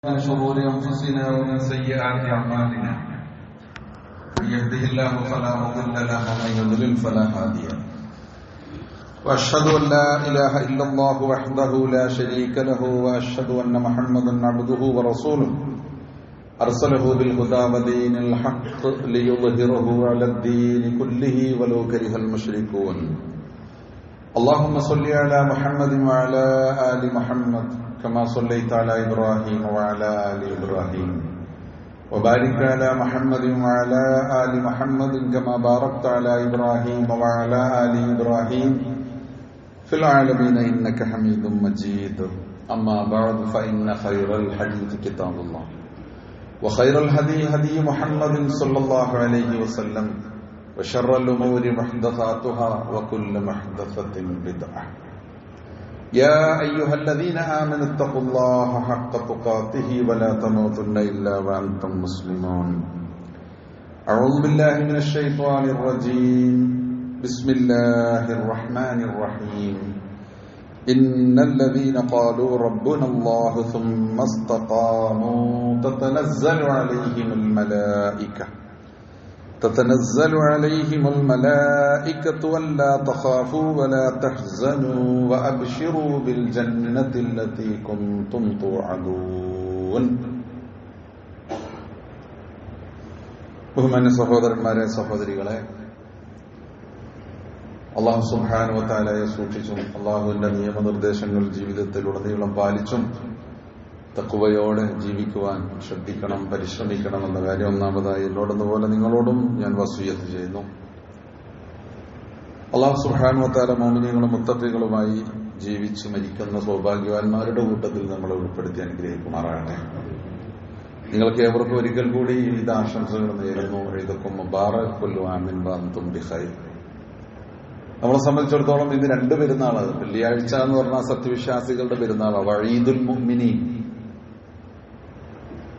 من شرور أنفسنا ومن سيئات أعمالنا من يهده الله فلا مضل له ومن يضلل فلا هادي له وأشهد أن لا إله إلا الله وحده لا شريك له وأشهد أن محمدا عبده ورسوله أرسله بالهدى ودين الحق ليظهره على الدين كله ولو كره المشركون اللهم صل على محمد وعلى آل محمد كما صليت على إبراهيم وعلى آل إبراهيم وبارك على محمد وعلى آل محمد كما باركت على إبراهيم وعلى آل إبراهيم في العالمين إنك حميد مجيد أما بعد فإن خير الحديث كتاب الله وخير الهدي هدي محمد صلى الله عليه وسلم وشر الأمور محدثاتها وكل محدثة بدعة يا أيها الذين آمنوا اتقوا الله حق تقاته ولا تموتن إلا وأنتم مسلمون أعوذ بالله من الشيطان الرجيم بسم الله الرحمن الرحيم إن الذين قالوا ربنا الله ثم استقاموا تتنزل عليهم الملائكة ألا تخافوا ولا تحزنوا وأبشروا بالجنة التي كنتم توعدون. ബഹുമാന്യ സഹോദരന്മാരെ സഹോദരികളെ, അല്ലാഹു സുബ്ഹാനഹു വ തആലയെ സൂക്ഷിച്ചും അല്ലാഹുവിന്റെ നിയമനിർദ്ദേശങ്ങൾ ജീവിതത്തിലുടനീളം പാലിച്ചും തഖ്വയോടെ ജീവിക്കുവാൻ ശ്രദ്ധിക്കണം, പരിശ്രമിക്കണം എന്ന കാര്യം ഒന്നാമതായി എന്നോടെന്നപോലെ നിങ്ങളോടും ഞാൻ വസിയ്യത്ത് ചെയ്യുന്നു. അല്ലാഹു സുബ്ഹാനഹു വ തആല മുഅ്മിനീങ്ങളും മുത്തഖീകളുമായി ജീവിച്ച് മരിക്കുന്ന സൗഭാഗ്യവാന്മാരുടെ കൂട്ടത്തിൽ നമ്മളെ ഉൾപ്പെടുത്തി അനുഗ്രഹിക്കുമാറാകട്ടെ. നിങ്ങൾക്ക് ഏവർക്കും ഒരിക്കൽ കൂടി ഈദ് ആശംസകൾ നേരുന്നു. ഈദുക്കും മുബാറക് കുല്ലു ആമിൻ വഅൻതും ബിഖൈർ. നമ്മളെ സംബന്ധിച്ചിടത്തോളം ഇത് രണ്ട് പെരുന്നാളാണ്. വെള്ളിയാഴ്ച എന്ന് പറഞ്ഞാൽ സത്യവിശ്വാസികളുടെ പെരുന്നാളാണ്. വഈദുൽ മുഅ്മിനീൻ,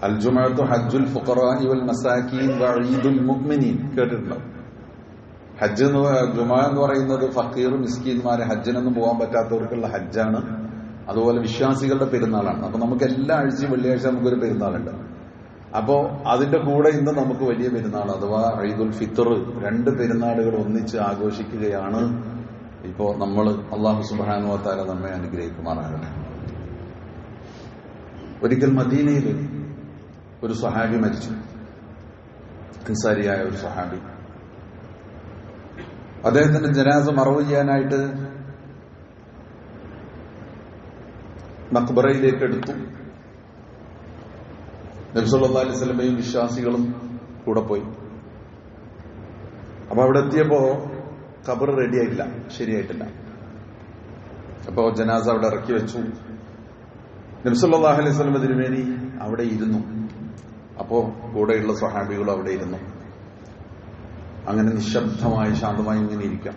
അൽ ജുമുഅത്തു ഹജ്ജുൽ ഫുഖറാഇ വൽ മസാകീൻ വഈദുൽ മുഅ്മിനീൻ കേട്ടിട്ടുണ്ടോ? ഹജ്ജ് ജുമുഅ എന്ന് പറയുന്നത് ഫഖീർ മിസ്കീന്മാരെ, ഹജ്ജിനൊന്നും പോകാൻ പറ്റാത്തവർക്കുള്ള ഹജ്ജാണ്. അതുപോലെ വിശ്വാസികളുടെ പെരുന്നാളാണ്. അപ്പൊ നമുക്ക് എല്ലാ ആഴ്ചയും വെള്ളിയാഴ്ച നമുക്കൊരു പെരുന്നാളുണ്ട്. അപ്പോ അതിന്റെ കൂടെ ഇന്ന് നമുക്ക് വലിയ പെരുന്നാൾ അഥവാ ഈദുൽ ഫിത്ർ, രണ്ട് പെരുന്നാളുകൾ ഒന്നിച്ച് ആഘോഷിക്കുകയാണ് ഇപ്പോ നമ്മൾ. അല്ലാഹു സുബ്ഹാനഹു വ തആല നമ്മെ അനുഗ്രഹിക്കുമാറാകട്ടെ. ഒരിക്കൽ മദീനയിൽ ഒരു സ്വഹാബി മരിച്ചു, അൻസാരിയായ ഒരു സ്വഹാബി. അദ്ദേഹത്തിന്റെ ജനാസ മറവ് ചെയ്യാനായിട്ട് മഖ്ബറയിലേക്ക് എടുത്തു. നബി സല്ലല്ലാഹു അലൈഹി വസല്ലമയും വിശ്വാസികളും കൂടെ പോയി. അപ്പൊ അവിടെ എത്തിയപ്പോ ഖബർ റെഡിയായിട്ടില്ല, ശരിയായിട്ടില്ല. അപ്പോ ജനാസ അവിടെ ഇറക്കി വെച്ചു. നബി സല്ലല്ലാഹു അലൈഹി വസല്ലം തിരുമേനി അവിടെ ഇരുന്നു. അപ്പോ കൂടെയുള്ള സ്വഹാബികളും അവിടെ ഇരുന്നു. അങ്ങനെ നിശബ്ദമായി ശാന്തമായി ഇങ്ങനെ ഇരിക്കാം.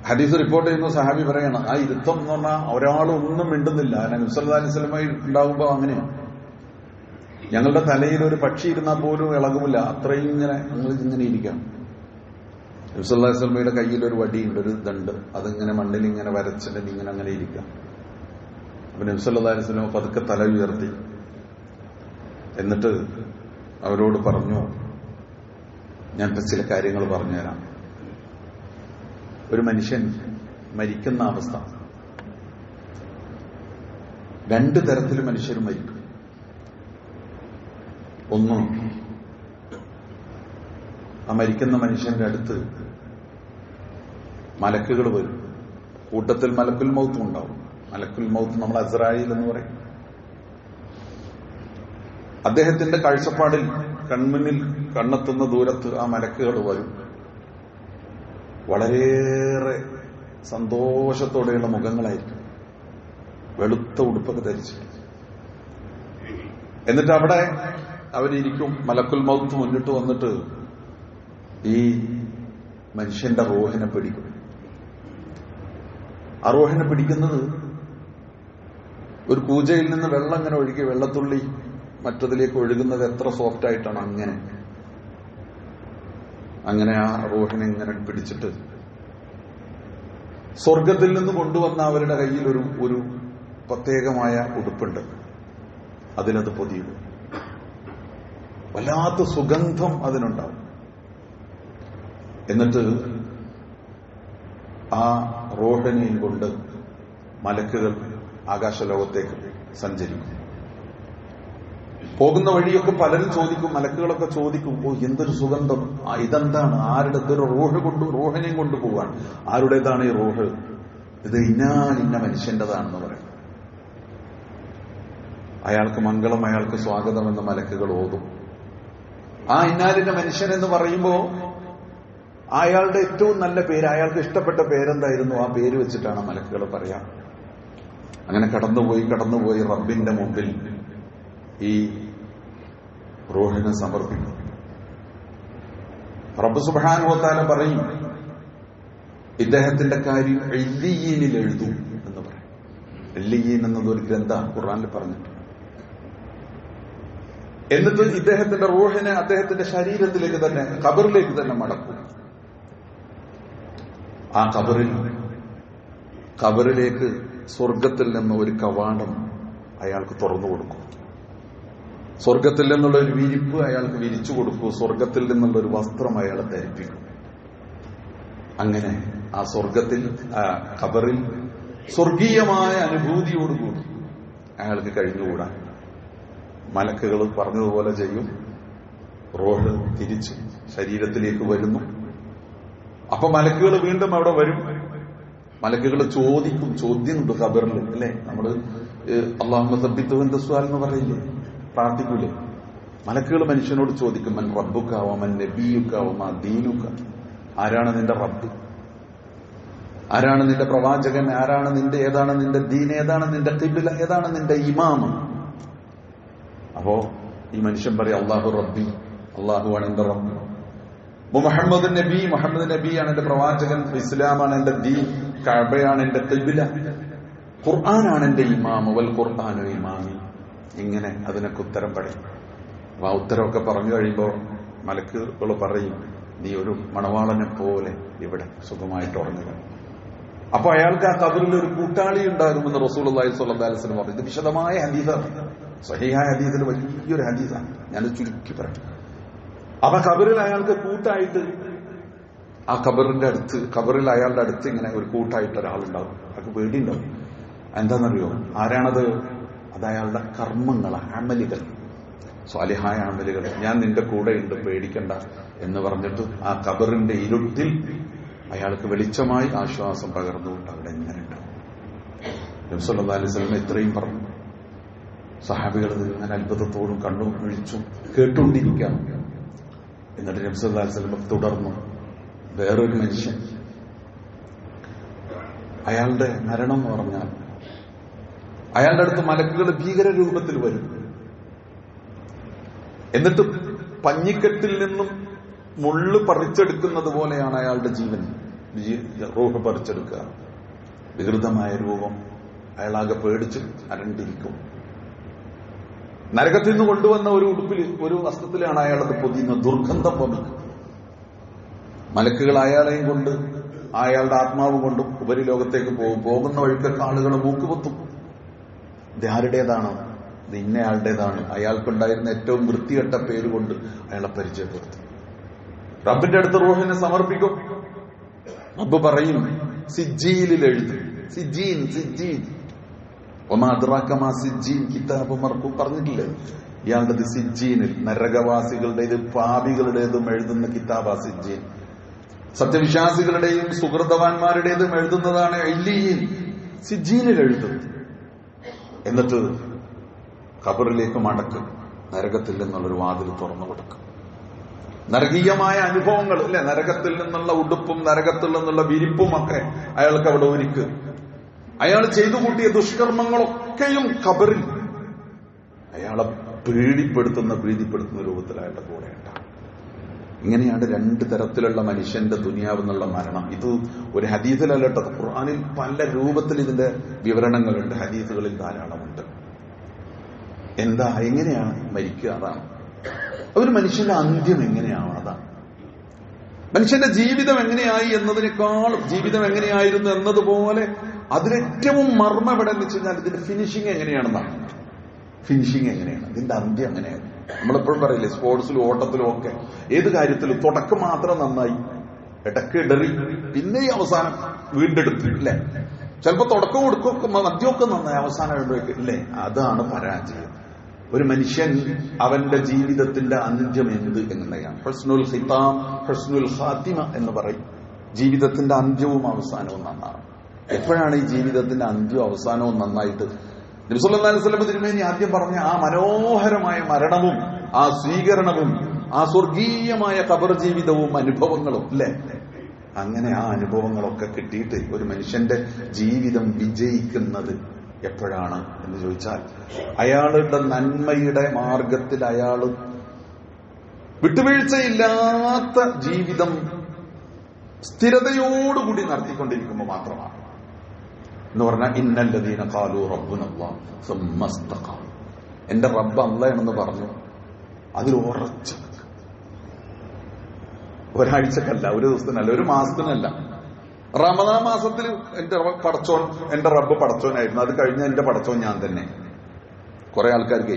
ഹദീസ് റിപ്പോർട്ട് ചെയ്യുന്ന സഹാബി പറയണം, ആ ഇരുത്തം എന്ന് പറഞ്ഞാൽ ഒരാളൊന്നും മിണ്ടുന്നില്ല. നബി സല്ലല്ലാഹു അലൈഹി വസല്ലം ഉണ്ടാകുമ്പോ അങ്ങനെയാണ്. ഞങ്ങളുടെ തലയിൽ ഒരു പക്ഷി ഇരുന്നാൽ പോലും ഇളകുമില്ല, അത്രയും ഇങ്ങനെ ഇരിക്കാം. നബി സല്ലല്ലാഹു അലൈഹി വസല്ലമയുടെ കയ്യിൽ ഒരു വടിയുണ്ട്, ഒരു ദണ്ട്, അതിങ്ങനെ മണ്ണിൽ ഇങ്ങനെ വരച്ചിട്ട് അങ്ങനെ ഇരിക്കാം. അപ്പൊ നബി സല്ലല്ലാഹു അലൈഹി വസല്ലം പതുക്കെ തല ഉയർത്തി, എന്നിട്ട് അവരോട് പറഞ്ഞു, ഞാൻ ചില കാര്യങ്ങൾ പറഞ്ഞുതരാം. ഒരു മനുഷ്യൻ മരിക്കുന്ന അവസ്ഥ, രണ്ട് തരത്തിൽ മനുഷ്യർ മരിക്കും. ഒന്ന്, ആ മരിക്കുന്ന മനുഷ്യന്റെ അടുത്ത് മലക്കുകൾ വരും. കൂട്ടത്തിൽ മലക്കുൽ മൗത്തും ഉണ്ടാവും. മലക്കുൽ മൗത്ത് നമ്മൾ അസ്രായീൽ എന്ന് പറയും. അദ്ദേഹത്തിന്റെ കാഴ്ചപ്പാടിൽ കൺമുന്നിൽ കണ്ണെത്തുന്ന ദൂരത്ത് ആ മലക്കുകൾ വരും. വളരെയേറെ സന്തോഷത്തോടെയുള്ള മുഖങ്ങളായിരിക്കും, വെളുത്ത ഉടുപ്പൊക്കെ ധരിച്ച്. എന്നിട്ട് അവിടെ അവരിയ്ക്കും. മലക്കുൽ മൗത്ത് മുന്നിട്ട് വന്നിട്ട് ഈ മനുഷ്യന്റെ റൂഹിനെ പിടിക്കും. ആ റൂഹിനെ പിടിക്കുന്നത് ഒരു കൂജയിൽ നിന്ന് വെള്ളം ഇങ്ങനെ ഒഴുകി, വെള്ളത്തുള്ളി മറ്റതിലേക്ക് ഒഴുകുന്നത് എത്ര സോഫ്റ്റ് ആയിട്ടാണ്, അങ്ങനെ ആ റൂഹിനെ ഇങ്ങനെ പിടിച്ചിട്ട് സ്വർഗത്തിൽ നിന്ന് കൊണ്ടുവന്ന അവരുടെ കയ്യിൽ ഒരു പ്രത്യേകമായ ഉടുപ്പുണ്ട്, അതിനത് പൊതിയും. വല്ലാത്ത സുഗന്ധം അതിനുണ്ടാവും. എന്നിട്ട് ആ റൂഹിനെയും കൊണ്ട് മലക്കുകൾ ആകാശലോകത്തേക്ക് സഞ്ചരിക്കും. പോകുന്ന വഴിയൊക്കെ പലരും ചോദിക്കും, മലക്കുകളൊക്കെ ചോദിക്കും, ഓ എന്തൊരു സുഗന്ധം, ഇതെന്താണ്, ആരുടെ ഇതൊരു റൂഹിനെയും കൊണ്ടുപോവാണ്, ആരുടേതാണ് ഈ റൂഹ്? ഇത് ഇന്ന മനുഷ്യന്റേതാണെന്ന് പറയും. അയാൾക്ക് മംഗളം, അയാൾക്ക് സ്വാഗതം എന്ന് മലക്കുകൾ ഓതും. ആ ഇന്നാലിന്റെ മനുഷ്യൻ എന്ന് പറയുമ്പോ അയാളുടെ ഏറ്റവും നല്ല പേര്, അയാൾക്ക് ഇഷ്ടപ്പെട്ട പേരെന്തായിരുന്നു, ആ പേര് വെച്ചിട്ടാണ് മലക്കുകൾ പറയാം. അങ്ങനെ കടന്നുപോയി റബ്ബിന്റെ മുമ്പിൽ ഈ റൂഹിനെ സമർപ്പിക്കും. റബ്ബ് സുബ്ഹാനഹു വ തആല പറയും, ഇദ്ദേഹത്തിന്റെ കാര്യം ഇല്ലിയീനിൽ എഴുതൂ എന്ന് പറയും. ഇല്ലിയീൻ എന്നത് ഒരു ഗ്രന്ഥമാണ്, ഖുർആനിൽ പറഞ്ഞിട്ട്. എന്നിട്ട് ഇദ്ദേഹത്തിന്റെ റൂഹിനെ അദ്ദേഹത്തിന്റെ ശരീരത്തിലേക്ക് തന്നെ, ഖബറിലേക്ക് തന്നെ മടക്കും. ആ ഖബറിലേക്ക് സ്വർഗത്തിൽ നിന്ന് ഒരു കവാടം അയാൾക്ക് തുറന്നു കൊടുക്കും. സ്വർഗത്തിൽ നിന്നുള്ള ഒരു വിരിപ്പ് അയാൾക്ക് വിരിച്ചു കൊടുക്കും. സ്വർഗത്തിൽ നിന്നുള്ള ഒരു വസ്ത്രം അയാളെ ധരിപ്പിക്കും. അങ്ങനെ ആ സ്വർഗത്തിൽ, ഖബറിൽ സ്വർഗീയമായ അനുഭൂതിയോടുകൂടി അയാൾക്ക് കഴിഞ്ഞുകൂടാൻ മലക്കുകൾ പറഞ്ഞതുപോലെ ചെയ്യും. റൂഹ് തിരിച്ച് ശരീരത്തിലേക്ക് വരുന്നു. അപ്പൊ മലക്കുകൾ വീണ്ടും അവിടെ വരും. മലക്കുകൾ ചോദിക്കും, ചോദ്യമുണ്ട് ഖബറിൽ, അല്ലെ? നമ്മള് അല്ലാഹുമ്മ സബ്ബിത്ഹു സുആൽ എന്ന് പറയില്ലേ, പ്രാർത്ഥിക്കൂലേ? മലക്കുകൾ മനുഷ്യനോട് ചോദിക്കും, മൻ റബ്ബുക വമൻ നബിയുക വമാ ദീനുക, ആരാണ് നിന്റെ റബ്ബ്, ആരാണ് നിന്റെ പ്രവാചകൻ, ആരാണ് നിന്റെ, ഏതാണ് നിന്റെ ദീൻ, ഏതാണ് നിന്റെ ഖിബ്ല, ഏതാണ് നിന്റെ ഇമാം? അപ്പോ ഈ മനുഷ്യൻ പറയും, അല്ലാഹു റബ്ബി, അല്ലാഹുവാണ് എന്റെ റബ്ബ്. മുഹമ്മദ് നബി, മുഹമ്മദ് നബിയാണ് എന്റെ പ്രവാചകൻ, ഇസ്ലാമാണ് എന്റെ ദീൻ, കഅബയാണ് എന്റെ ഖിബ്ല, ഖുർആനാണ് എന്റെ ഇമാം, വൽ ഖുർആനു ഇമാമി. ഇങ്ങനെ അതിനൊക്കെ ഉത്തരം പറയും. ആ ഉത്തരമൊക്കെ പറഞ്ഞു കഴിയുമ്പോൾ മലക്കുകൾ പറയും, നീ ഒരു മണവാളനെ പോലെ ഇവിടെ സുഖമായിട്ട് ഉറങ്ങുക. അപ്പൊ അയാൾക്ക് ആ ഖബറിൽ ഒരു കൂട്ടാളി ഉണ്ടാകുമെന്ന് റസൂലുള്ളാഹി സ്വല്ലല്ലാഹു അലൈഹി വസല്ലം പറഞ്ഞു. ഇത് വിശദമായ ഹദീസാണ്, സഹീഹായ ഹദീസിൽ വലിയൊരു ഹദീസാണ്, ഞാൻ ചുരുക്കി പറയാം. അപ്പൊ ഖബറിൽ അയാൾക്ക് കൂട്ടായിട്ട്, ആ ഖബറിൽ അയാളുടെ അടുത്ത് ഇങ്ങനെ ഒരു കൂട്ടായിട്ട് ഒരാളുണ്ടാവും. അയാൾക്ക് പേടിയുണ്ടാവും. എന്താണെന്നറിയോ? ആരാണത്? അത് അയാളുടെ കർമ്മങ്ങളാണ്, അമലുകൾ, സ്വാലിഹായ അമലുകൾ. ഞാൻ നിന്റെ കൂടെ ഉണ്ട്, പേടിക്കണ്ട എന്ന് പറഞ്ഞിട്ട് ആ ഖബറിന്റെ ഇരുട്ടിൽ അയാൾക്ക് വെളിച്ചമായി ആശ്വാസം പകർന്നുകൊണ്ട് അവിടെ ഇങ്ങനെ ഉണ്ടാവും. നബി സല്ലല്ലാഹു അലൈഹി വസല്ലം ഇത്രയും പറഞ്ഞു. സഹാബികൾ ഇങ്ങനെ അത്ഭുതത്തോടും കണ്ണും വിളിച്ചും കേട്ടുകൊണ്ടിരിക്കാം. എന്നിട്ട് നബി സല്ലല്ലാഹു അലൈഹി വസല്ലം തുടർന്നു, വേറൊരു മനുഷ്യൻ, അയാളുടെ മരണം എന്ന് പറഞ്ഞാൽ അയാളുടെ അടുത്ത് മലക്കുകൾ ഭീകര രൂപത്തിൽ വരും. എന്നിട്ട് പഞ്ഞിക്കെട്ടിൽ നിന്നും മുള്ളു പറിച്ചെടുക്കുന്നത് പോലെയാണ് അയാളുടെ ജീവൻ, റൂഹ് പറിച്ചെടുക്കുക. വികൃതമായ രൂപം. അയാളാകെ പേടിച്ച് അരണ്ടിരിക്കും. നരകത്തിൽ നിന്ന് കൊണ്ടുവന്ന ഒരു ഉടുപ്പിൽ, ഒരു വസ്ത്രത്തിലാണ് അയാളത് പൊതിയുന്ന. ദുർഗന്ധം വമിക്കും. മലക്കുകൾ അയാളെയും കൊണ്ട്, അയാളുടെ ആത്മാവ് കൊണ്ടും ഉപരിലോകത്തേക്ക് പോകും. പോകുന്ന വഴിക്കൊക്കെ ആളുകൾ മൂക്കുപൊത്തും. ഇത് ആരുടേതാണ്? ഇത് ഇന്നയാളുടേതാണ്. അയാൾക്കുണ്ടായിരുന്ന ഏറ്റവും വൃത്തികെട്ട പേരുകൊണ്ട് അയാളെ പരിചയപ്പെടുത്തും. റബ്ബിന്റെ അടുത്ത് റൂഹിനെ സമർപ്പിക്കും. റബ്ബ് പറയും, സിജ്ജീനിൽ എഴുതും. സിജ്ജീൻ ഒമാ അദ്റാക മാ സിജ്ജീൻ കിതാബുൻ മർഖൂം പറഞ്ഞിട്ടില്ലേ? ഇയാളുടെ സിജ്ജീനിൽ, നരകവാസികളുടേത് പാപികളുടേതും എഴുതുന്ന കിതാബാ സിജ്ജീൻ. സത്യവിശ്വാസികളുടെയും സുഹൃതവാന്മാരുടേതും എഴുതുന്നതാണ് ഇല്ലിയീൻ. സിജ്ജീനിൽ എഴുതും. എന്നിട്ട് ഖബറിലേക്ക് മടക്കും. നരകത്തിൽ നിന്നുള്ളൊരു വാതിൽ തുറന്നു കൊടുക്കും. നരകീയമായ അനുഭവങ്ങൾ, അല്ലെ? നരകത്തിൽ നിന്നുള്ള ഉടുപ്പും നരകത്തിൽ നിന്നുള്ള വിരിപ്പും ഒക്കെ അയാൾക്ക് അവിടെ ഒരുക്കും. അയാൾ ചെയ്തു കൂട്ടിയ ദുഷ്കർമ്മങ്ങളൊക്കെയും ഖബറിൽ അയാളെ പ്രീതിപ്പെടുത്തുന്ന രൂപത്തിൽ അയാളുടെ കൂടെ ഉണ്ടാകും. ഇങ്ങനെയാണ് രണ്ട് തരത്തിലുള്ള മനുഷ്യന്റെ ദുനിയാവെന്നുള്ള മരണം. ഇത് ഒരു ഹദീസിലല്ലട്ടോ, ഖുർആനിൽ പല രൂപത്തിൽ ഇതിന്റെ വിവരണങ്ങളുണ്ട്, ഹദീസുകളിൽ ധാരാളമുണ്ട്. എന്താ, എങ്ങനെയാണ് മരിക്കുക? അതാണ് ഒരു മനുഷ്യന്റെ അന്ത്യം എങ്ങനെയാണ്, അതാണ്. മനുഷ്യന്റെ ജീവിതം എങ്ങനെയായി എന്നതിനേക്കാളും ജീവിതം എങ്ങനെയായിരുന്നു എന്നതുപോലെ അതിലേറ്റവും മർമ്മം എവിടെ എന്ന് വെച്ച് കഴിഞ്ഞാൽ ഇതിന്റെ ഫിനിഷിങ് എങ്ങനെയാണെന്നാണ്. ഫിനിഷിങ് എങ്ങനെയാണ്, ഇതിന്റെ അന്ത്യം എങ്ങനെയാണ്. നമ്മളെപ്പോഴും പറയില്ലേ, സ്പോർട്സിലും ഓട്ടത്തിലും ഒക്കെ ഏത് കാര്യത്തിലും തുടക്കം മാത്രം നന്നായി, ഇടയ്ക്ക് ഇടറി, പിന്നെ ഈ അവസാനം വീണ്ടെടുത്തു അല്ലെ. ചിലപ്പോ തുടക്കം കൊടുക്കും, മദ്യമൊക്കെ നന്നായി, അവസാനം എഴുന്നേക്ക് ഇല്ലേ. അതാണ് പരാജയം. ഒരു മനുഷ്യൻ അവന്റെ ജീവിതത്തിന്റെ അന്ത്യം എന്ത് എങ്ങനെയാണ്? ഹുസ്നുൽ ഖിതാം, ഹുസ്നുൽ ഖാത്തിമ എന്ന് പറയും. ജീവിതത്തിന്റെ അന്ത്യവും അവസാനവും നന്നാണ്. എപ്പോഴാണ് ഈ ജീവിതത്തിന്റെ അന്ത്യവും അവസാനവും നന്നായിട്ട്? നബി സല്ലല്ലാഹു അലൈഹി വസല്ലം തിരുമേനി ആദ്യം പറഞ്ഞ ആ മനോഹരമായ മരണവും ആ സ്വീകരണവും ആ സ്വർഗീയമായ ഖബർ ജീവിതവും അനുഭവങ്ങളും അല്ലെ, അങ്ങനെ ആ അനുഭവങ്ങളൊക്കെ കിട്ടിയിട്ട് ഒരു മനുഷ്യന്റെ ജീവിതം വിജയിക്കുന്നത് എപ്പോഴാണ് എന്ന് ചോദിച്ചാൽ, അയാളുടെ നന്മയുടെ മാർഗത്തിൽ അയാൾ വിട്ടുവീഴ്ചയില്ലാത്ത ജീവിതം സ്ഥിരതയോടുകൂടി നടത്തിക്കൊണ്ടിരിക്കുമ്പോൾ മാത്രമാണ്. എന്ന് പറഞ്ഞാൽ ഇന്നല്ലദീന ഖാലൂ റബ്ബുനല്ലാഹ് സുമ്മ ഇസ്തഖാം, എന്റെ റബ്ബ് അല്ലാഹയാണെന്ന് പറഞ്ഞു, അതിൽ ഉറച്ചു. ഒരാഴ്ചക്കല്ല, ഒരു ദിവസത്തിനല്ല, ഒരു മാസത്തിനല്ല. റമദാൻ മാസത്തിൽ എന്റെ പടച്ചോൻ, എന്റെ റബ്ബ് പടച്ചോനായിരുന്നു, അത് കഴിഞ്ഞ എന്റെ പടച്ചോൻ ഞാൻ തന്നെ. കുറെ ആൾക്കാർക്ക്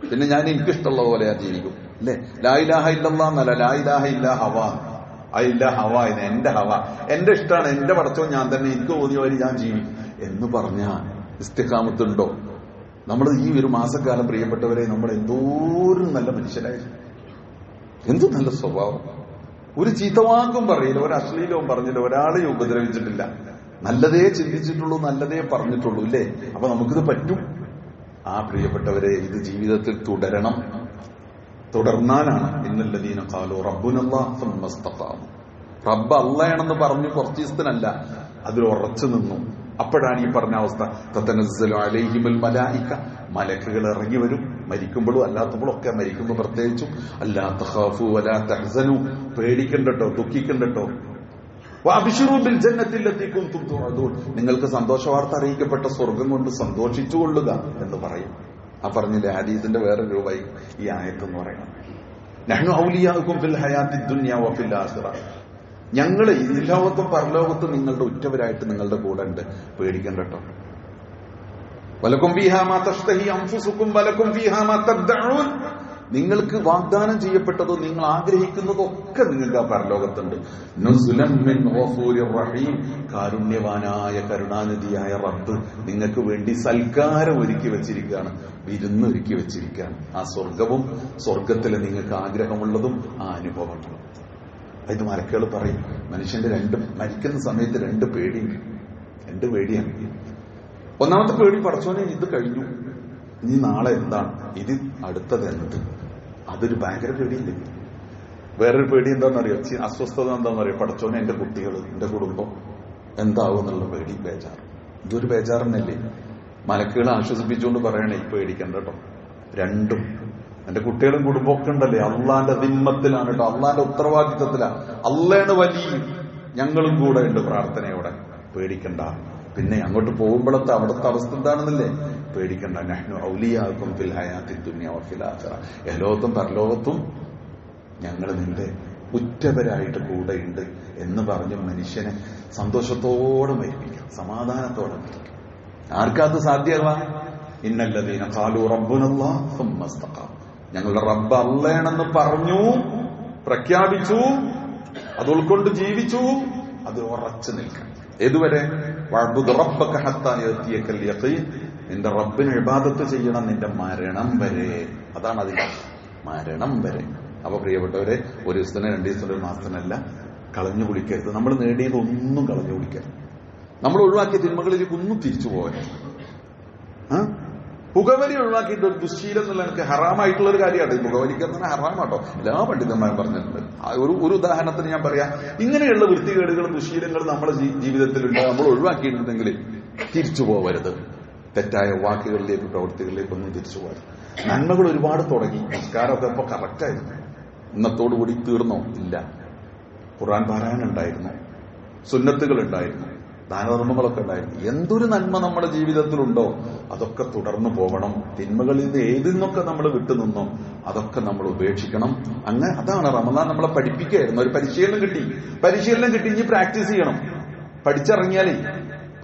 പിന്നെ ഞാൻ എനിക്കിഷ്ടമുള്ള പോലെ ഞാൻ ജീവിക്കും അല്ലെ. ലാ ഇലാഹ ഇല്ലല്ലാഹ് എന്നല്ല, ലാ ഇലാഹ ഇല്ലാ ഹവാ, ഇല്ല ഹവാ, ഇത് എന്റെ ഹവ, എന്റെ ഇഷ്ടമാണ്, എന്റെ പടച്ചോൻ ഞാൻ തന്നെ, എനിക്ക് തോന്നിയ വരെ ഞാൻ ജീവിക്കും എന്ന് പറഞ്ഞാൽ ഇസ്തിഖാമത്തുണ്ടോ? നമ്മൾ ഈ ഒരു മാസക്കാലം പ്രിയപ്പെട്ടവരെ നമ്മൾ എന്തോരം നല്ല മനുഷ്യരായിരുന്നു, എന്തു നല്ല സ്വഭാവം. ഒരു ചീത്തവാക്കും പറയില്ല, ഒരു അശ്ലീലവും പറഞ്ഞില്ല, ഒരാളെയും ഉപദ്രവിച്ചിട്ടില്ല, നല്ലതേ ചിന്തിച്ചിട്ടുള്ളൂ, നല്ലതേ പറഞ്ഞിട്ടുള്ളൂ ഇല്ലേ. അപ്പൊ നമുക്കിത് പറ്റും. ആ പ്രിയപ്പെട്ടവരെ, ഇത് ജീവിതത്തിൽ തുടരണം. തുടർന്നാലാണ് ഇന്നല്ലദീന ഖാലൂ റബ്ബുനല്ലാഹ് സുമ്മ ഇസ്തഖാമു, റബ്ബ് അല്ലാഹയാണെന്ന് പറഞ്ഞു കുറച്ച് ദിവസത്തിനല്ല, അതിൽ ഉറച്ചു നിന്നു. അപ്പോഴാണ് ഈ പറഞ്ഞ അവസ്ഥ. തതനസ്സലു അലൈഹിമുൽ മലായിക, മലക്കുകൾ ഇറങ്ങി വരും, മരിക്കുമ്പോഴും അല്ലാത്തപ്പോഴും ഒക്കെ, മരിക്കുമ്പോൾ പ്രത്യേകിച്ചും. അല്ലാ തഖാഫു വലാ തഹ്സനു, പേടിക്കണ്ടട്ടോ, ദുഃഖിക്കണ്ടട്ടോ. വഅബ്ശിറൂ ബിൽ ജന്നത്തി അല്ലതി കുൻതും തുഅദൂൻ, നിങ്ങൾക്ക് സന്തോഷവാർത്ത അറിയിക്കപ്പെട്ട സ്വർഗം കൊണ്ട് സന്തോഷിച്ചുകൊള്ളുക എന്ന് പറയും. ആ പറഞ്ഞില്ലേ ഹദീസിന്റെ വേറെ രൂപമായി ഈ ആയത്ത് എന്ന് പറയുന്നത്. നഹ്നു ഔലിയാഉകും ഫിൽ ഹയാത്തി ദുനിയ വഫിൽ ആഖിറ, ഞങ്ങൾ ഈ ലോകത്തും പരലോകത്തും നിങ്ങളുടെ ഉറ്റവരായിട്ട് നിങ്ങളുടെ കൂടെ ഉണ്ട്, പേടിക്കണ്ടട്ടോ. വലക്കും ഫീഹാ മാ തഷ്തഹി അൻഫുസുകും വലക്കും ഫീഹാ മാ തദ്ദഊൻ, നിങ്ങൾക്ക് വാഗ്ദാനം ചെയ്യപ്പെട്ടതോ നിങ്ങൾ ആഗ്രഹിക്കുന്നതൊക്കെ നിങ്ങൾക്ക് ആ പരലോകത്തുണ്ട്. നുസുലൻ മിൻ ഗഫൂരിർ റഹീം, കാരുണ്യവാനായ കരുണാനിധിയായ റബ്ബ് നിങ്ങൾക്ക് വേണ്ടി സൽക്കാരം ഒരുക്കി വെച്ചിരിക്കുകയാണ്, വിരുന്ന് ഒരുക്കി വെച്ചിരിക്കുകയാണ്. ആ സ്വർഗവും സ്വർഗത്തിലെ നിങ്ങൾക്ക് ആഗ്രഹമുള്ളതും ആ അനുഭവങ്ങളും. ഇത് മലക്കുകൾ പറയും, മനുഷ്യന്റെ മരിക്കുന്ന സമയത്ത് രണ്ട് പേടിയാണ്. ഒന്നാമത്തെ പേടി, പടച്ചോനെ ഇത് കഴിഞ്ഞു, ഇനി നാളെ എന്താണ്, ഇത് അടുത്തത് എന്ത്, അതൊരു ഭയങ്കര പേടിയില്ലേ. വേറൊരു പേടി എന്താണെന്നറിയോ, അസ്വസ്ഥത എന്താണെന്നറിയോ, പടച്ചോനെ എന്റെ കുട്ടികൾ, എന്റെ കുടുംബം എന്താവും എന്നുള്ള പേടി, ബേജാറ്. ഇതൊരു ബേജാറിനല്ലേ. മലക്കുകളെ ആശ്വസിപ്പിച്ചുകൊണ്ട് പറയണേ, പേടിക്കണ്ട കേട്ടോ. രണ്ടും, എന്റെ കുട്ടികളും കുടുംബമൊക്കെ ഉണ്ടല്ലേ, അള്ളാന്റെ ദിമ്മത്തിലാണ് കേട്ടോ, അള്ളാന്റെ ഉത്തരവാദിത്വത്തിലാണ്, അള്ളാണ് വലിയ, ഞങ്ങളും കൂടെ ഉണ്ട് പ്രാർത്ഥനയോടെ, പേടിക്കണ്ട. പിന്നെ അങ്ങോട്ട് പോകുമ്പോഴത്തെ അവിടുത്തെ അവസ്ഥ എന്താണെന്നല്ലേ, പേടിക്കണ്ട. നഹ്നു ഔലിയാഉകും ഫിൽ ഹയാത്തി ദുനിയ വഫിൽ ആഖിറ, ലോകത്തും പരലോകത്തും ഞങ്ങൾ നിന്റെ ഉറ്റവരായിട്ട് കൂടെയുണ്ട് എന്ന് പറഞ്ഞ് മനുഷ്യനെ സന്തോഷത്തോടെ മരിപ്പിക്കാം, സമാധാനത്തോടെ മരിക്കാം. ആർക്കത് സാധ്യമാ? ഇന്നല്ലദീന ഖാലൂ റബ്ബുനല്ലാഹ് സുമ്മ ഇസ്തഖാമു, ഞങ്ങളുടെ റബ്ബ് അല്ലാഹയാണെന്ന് പറഞ്ഞു, പ്രഖ്യാപിച്ചു, അത് ഉൾക്കൊണ്ട് ജീവിച്ചു, അത് ഉറച്ചു നിൽക്കണം. ഏതുവരെ? വഅബ്ദുർ റബ്ബക ഹത്താ യഅതിയകൽ യഖീൻ, നിന്റെ റബ്ബിനെ ഇബാദത്ത് ചെയ്യണം നിന്റെ മരണം വരെ. അതാണ് അതിന്റെ മരണം വരെ. അപ്പൊ പ്രിയപ്പെട്ടവരെ, ഒരു ദിവസത്തിന് 2 ദിവസത്തിന് ഒരു മാസത്തിനല്ല കളഞ്ഞു കുളിക്കരുത്. നമ്മൾ നേടിയതൊന്നും കളഞ്ഞു കുളിക്കരുത്. നമ്മൾ ഒഴിവാക്കിയ തിന്മകളിലേക്ക് ഒന്നും തിരിച്ചു പോകരുത്. പുകവലി ഒഴിവാക്കിയിട്ട് ഒരു ദുശ്ശീലം എന്നുള്ള എനിക്ക് ഹറാമായിട്ടുള്ള ഒരു കാര്യമാണ്. ഈ പുകവലിക്ക് തന്നെ ഹറാമാട്ടോ, എല്ലാ പണ്ഡിതന്മാരും പറഞ്ഞിട്ടുണ്ട്. ഒരു ഉദാഹരണത്തിന് ഞാൻ പറയാം, ഇങ്ങനെയുള്ള വൃത്തികേടുകളും ദുശ്ശീലങ്ങളും നമ്മുടെ ജീവിതത്തിലുണ്ട്. നമ്മൾ ഒഴിവാക്കിയിട്ടുണ്ടെങ്കിൽ തിരിച്ചു പോകരുത്. തെറ്റായ വാക്കുകളിലേക്ക് പ്രവൃത്തികളിലേക്കൊന്നും തിരിച്ചു പോകരുത്. നന്മകൾ ഒരുപാട് തുടങ്ങി. നിസ്കാരമൊക്കെ ഇപ്പൊ കറക്റ്റായിരുന്നു. ഇന്നത്തോടുകൂടി തീർന്നോ? ഇല്ല. ഖുർആൻ പാരായണം ഉണ്ടായിരുന്നു, സുന്നത്തുകൾ ഉണ്ടായിരുന്നു, ദാനധർമ്മങ്ങളൊക്കെ ഉണ്ടായിരുന്നു. എന്തൊരു നന്മ നമ്മുടെ ജീവിതത്തിലുണ്ടോ അതൊക്കെ തുടർന്നു പോകണം. തിന്മകളിൽ നിന്ന് ഏതിന്നൊക്കെ നമ്മൾ വിട്ടുനിന്നോ അതൊക്കെ നമ്മൾ ഉപേക്ഷിക്കണം. അങ്ങനെ അതാണ് റമദാൻ നമ്മളെ പഠിപ്പിക്കുകയായിരുന്നു. ഒരു പരിശീലനം കിട്ടി, ഇനി പ്രാക്ടീസ് ചെയ്യണം. പഠിച്ചിറങ്ങിയാലേ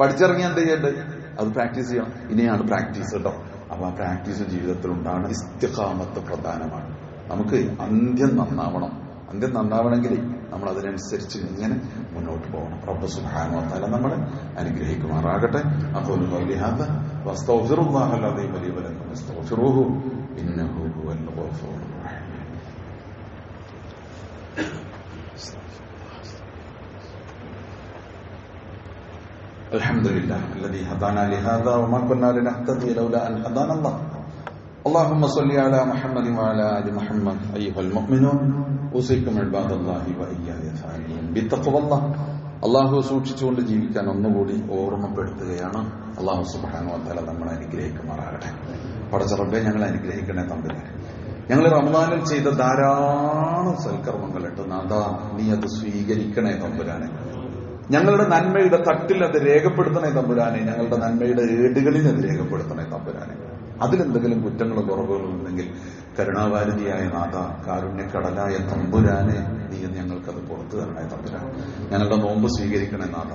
പഠിച്ചിറങ്ങിയാൽ എന്ത് ചെയ്യേണ്ടത്? അത് പ്രാക്ടീസ് ചെയ്യണം. ഇനിയാണ് പ്രാക്ടീസ് കേട്ടോ. അപ്പൊ ആ പ്രാക്ടീസ് ജീവിതത്തിൽ ഉണ്ടാകണം. ഇസ്തിഖാമത്ത് പ്രധാനമാണ്. നമുക്ക് അന്ത്യം നന്നാവണം. അന്ത്യം നന്നാവണമെങ്കിൽ നമ്മൾ അതിനനുസരിച്ച് ഇങ്ങനെ മുന്നോട്ട് പോകണം. റബ്ബ് സുബ്ഹാനഹു വ തആല നമ്മളെ അനുഗ്രഹിക്കുമാറാകട്ടെ. അഖൂലു ഖൗലി ഹാദാ വസ്തഗ്ഫിറുല്ലാഹൽ അദീം ലി വലക്കും വസ്തഗ്ഫിറൂഹു ഇന്നഹു ഹുവൽ ഗഫൂറുർ റഹീം. الحمد لله الذي هدانا لهذا وما كنا لنهتدي لولا أن هدانا الله. اللهم صل على محمد وعلى آل محمد. أيها المؤمنون أوصيكم عباد الله وإياي ثانيا بتقوى الله. അള്ളാഹു സൂക്ഷിച്ചുകൊണ്ട് ജീവിക്കാൻ ഒന്നുകൂടി ഓർമ്മപ്പെടുത്തുകയാണ്. അള്ളാഹു സുബ്ഹാനഹു വ തആല നമ്മളെ അനുഗ്രഹിക്കുമാറാകട്ടെ. പടച്ച റബ്ബേ, ഞങ്ങളെ അനുഗ്രഹിക്കണേ തമ്പുരാനെ. ഞങ്ങൾ റമദാനിൽ ചെയ്ത ധാരാളം സൽക്കർമ്മങ്ങളുണ്ട്. നാഥാ, നീ അത് സ്വീകരിക്കണേ തമ്പുരാനെ. ഞങ്ങളുടെ നന്മയുടെ തട്ടിൽ അത് രേഖപ്പെടുത്തണേ തമ്പുരാനെ. ഞങ്ങളുടെ നന്മയുടെ ഏടുകളിൽ അത് രേഖപ്പെടുത്തണേ തമ്പുരാനെ. അതിലെന്തെങ്കിലും കുറ്റങ്ങളും കുറവുകളും ഉണ്ടെങ്കിൽ കരുണാവാരിധിയായ നാഥ, കാരുണ്യക്കടലായ തമ്പുരാനെ, നീ ഞങ്ങൾക്കത് പുറത്തു തരണേ തമ്പുരാൻ. ഞങ്ങളുടെ നോമ്പ് സ്വീകരിക്കണേ നാഥ.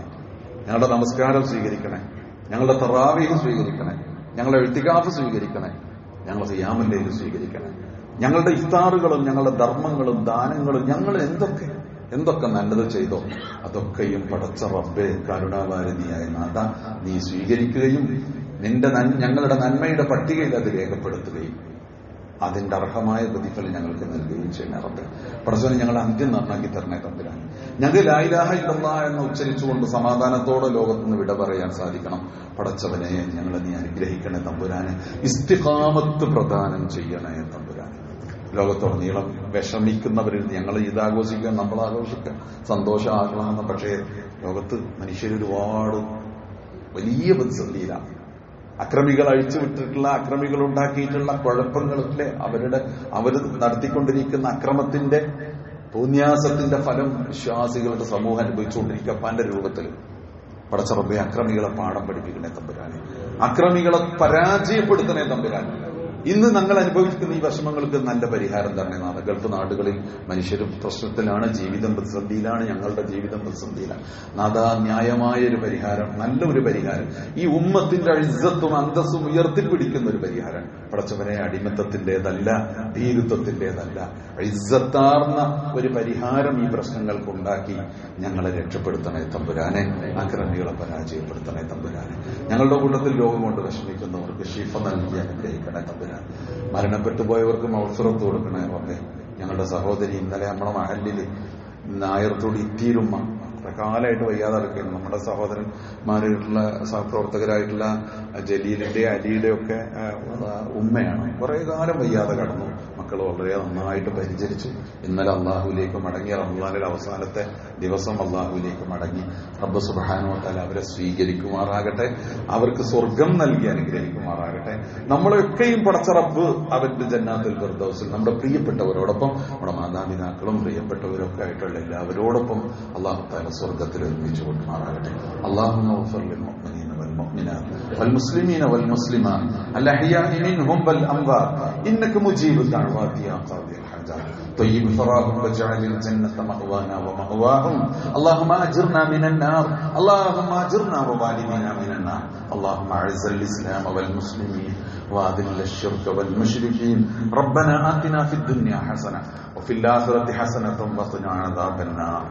ഞങ്ങളുടെ നമസ്കാരം സ്വീകരിക്കണേ. ഞങ്ങളുടെ തറാവീഹ് സ്വീകരിക്കണേ. ഞങ്ങളുടെ ഇഅ്തികാഫ് സ്വീകരിക്കണേ. ഞങ്ങളുടെ ഖിയാമുൽ ലൈൽ സ്വീകരിക്കണേ. ഞങ്ങളുടെ ഇഫ്താറുകളും ഞങ്ങളുടെ ധർമ്മങ്ങളും ദാനങ്ങളും ഞങ്ങൾ എന്തൊക്കെ നല്ലത് ചെയ്തോ അതൊക്കെയും പടച്ച റബ്ബേ, കരുണാവാരിധിയായ നാഥ, നീ സ്വീകരിക്കുകയും ഞങ്ങളുടെ നന്മയുടെ പട്ടികയിൽ അത് രേഖപ്പെടുത്തുകയും അതിന്റെ അർഹമായ പ്രതിഫലം ഞങ്ങൾക്ക് നൽകുകയും ചെയ്യണേ റബ്ബേ. പടച്ചവനെ, ഞങ്ങൾ അന്ത്യം നന്നാക്കി തരണേ തമ്പുരാൻ. ഞങ്ങൾ ലാ ഇലാഹ ഇല്ലല്ലാഹ് എന്ന് ഉച്ചരിച്ചുകൊണ്ട് സമാധാനത്തോടെ ലോകത്തുനിന്ന് വിട പറയാൻ സാധിക്കണം. പടച്ചവനെ, ഞങ്ങളെ നീ അനുഗ്രഹിക്കണേ തമ്പുരാനെ. ഇസ്തിഖാമത്ത് പ്രദാനം ചെയ്യണേ തമ്പുരാനെ. ലോകത്തോടനീളം വിഷമിക്കുന്നവരിൽ ഞങ്ങൾ ഇതാഘോഷിക്കുക, നമ്മൾ ആഘോഷിക്കുക, സന്തോഷം ആകണമെന്ന്. പക്ഷേ ലോകത്ത് മനുഷ്യരൊരുപാട് വലിയ പ്രതിസന്ധിയിലാണ്. അക്രമികൾ അഴിച്ചുവിട്ടിട്ടുള്ള, അക്രമികൾ ഉണ്ടാക്കിയിട്ടുള്ള കുഴപ്പങ്ങളൊക്കെ അവർ നടത്തിക്കൊണ്ടിരിക്കുന്ന അക്രമത്തിന്റെ തോന്യാസത്തിന്റെ ഫലം വിശ്വാസികളുടെ സമൂഹം അനുഭവിച്ചുകൊണ്ടിരിക്കുക പല രൂപത്തിൽ. പടച്ച റബ്ബേ, അക്രമികളെ പാഠം പഠിപ്പിക്കണേ തമ്പുരാനെ. അക്രമികളെ പരാജയപ്പെടുത്തണേ തമ്പുരാനെ. ഇന്ന് ഞങ്ങൾ അനുഭവിക്കുന്ന ഈ വിഷമങ്ങൾക്ക് നല്ല പരിഹാരം തന്നെ നാളെ. ഗൾഫ് നാടുകളിൽ മനുഷ്യരും പ്രശ്നത്തിലാണ്, ജീവിതം പ്രതിസന്ധിയിലാണ്, ഞങ്ങളുടെ ജീവിതം പ്രതിസന്ധിയിലാണ്. നാദാ, ന്യായമായൊരു പരിഹാരം, നല്ലൊരു പരിഹാരം, ഈ ഉമ്മത്തിന്റെ ഇസ്സത്തും അന്തസ്സും ഉയർത്തിപ്പിടിക്കുന്ന ഒരു പരിഹാരം. പടച്ചവനെ, അടിമത്തത്തിന്റേതല്ല, ഭീരുത്വത്തിന്റേതല്ല, ഇസ്സത്താർന്ന ഒരു പരിഹാരം ഈ പ്രശ്നങ്ങൾക്കുണ്ടാക്കി ഞങ്ങളെ രക്ഷപ്പെടുത്തണേ തമ്പുരാനെ. അക്രമികളെ പരാജയപ്പെടുത്തണേ തമ്പുരാനെ. ഞങ്ങളുടെ കൂട്ടത്തിൽ രോഗം കൊണ്ട് വിഷമിക്കുന്നവർക്ക് ശിഫ നൽകി അനുഗ്രഹിക്കണേ തമ്പുരാൻ. മരണപ്പെട്ടു പോയവർക്ക് മൗഫിറത്ത് കൊടുക്കണേ റബ്ബേ. ഞങ്ങളുടെ സഹോദരി ഇന്നലെ നമ്മുടെ മഹല്ലിൽ നായർത്തോട് ഇത്തീരുമ്മ കാലമായിട്ട് വയ്യാതെ നടക്കുകയാണ്. നമ്മുടെ സഹോദരന്മാരായിട്ടുള്ള സഹപ്രവർത്തകരായിട്ടുള്ള ജലീലിന്റെ അലിയുടെ ഒക്കെ ഉമ്മയാണ്. കുറെ കാലം വയ്യാതെ കടന്നു. മക്കൾ വളരെ നന്നായിട്ട് പരിചരിച്ചു. ഇന്നലെ അള്ളാഹുവിലേക്ക് മടങ്ങി. റമദാനിലെ അവസാനത്തെ ദിവസം അള്ളാഹുവിലേക്ക് മടങ്ങി. റബ്ബ് സുബ്ഹാനഹു വ തആല അവരെ സ്വീകരിക്കുമാറാകട്ടെ. അവർക്ക് സ്വർഗം നൽകി അനുഗ്രഹിക്കുമാറാകട്ടെ. നമ്മളൊക്കെയും പടച്ച റബ്ബ് അവന്റെ ജന്നാത്തുൽ ഫിർദൗസിൽ നമ്മുടെ പ്രിയപ്പെട്ടവരോടൊപ്പം, നമ്മുടെ മാതാപിതാക്കളും പ്രിയപ്പെട്ടവരൊക്കെ ആയിട്ടുള്ള എല്ലാവരോടൊപ്പം അള്ളാഹു തആല സ്വർഗത്തിൽ ഒരുമിച്ച് കൊണ്ടുമാറാകട്ടെ. അല്ലാഹുമ്മ ഗ്ഫിർ ലിൽ മുഅ്മിനീന വൽ മുഅ്മിനാത്ത് വൽ മുസ്ലിമീന വൽ മുസ്ലിമാത്ത് അൽ അഹ്യാഇ മിൻഹും വൽ അംവാത് ഇന്നക മുജീബു ദഅവാതി യാ ഖാദിൽ ഹജാത്ത് طيب ثراهم واجعل الجنة مأوانا ومأواهم اللهم أجرنا من النار اللهم أجرنا ووالدينا من النار اللهم أعز الإسلام والمسلمين وأذل الشرك والمشركين ربنا آتنا في الدنيا حسنة وفي الآخرة حسنة وقنا عذاب النار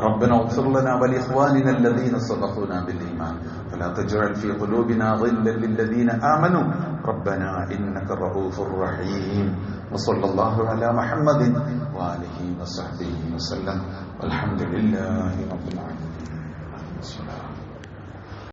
ربنا اغفر لنا ولإخواننا الذين سبقونا بالإيمان فلا تجعل في قلوبنا غلا للذين آمنوا ربنا إنك رؤوف رحيم وصلى الله على محمد وآله وصحبه وسلم والحمد لله رب العالمين.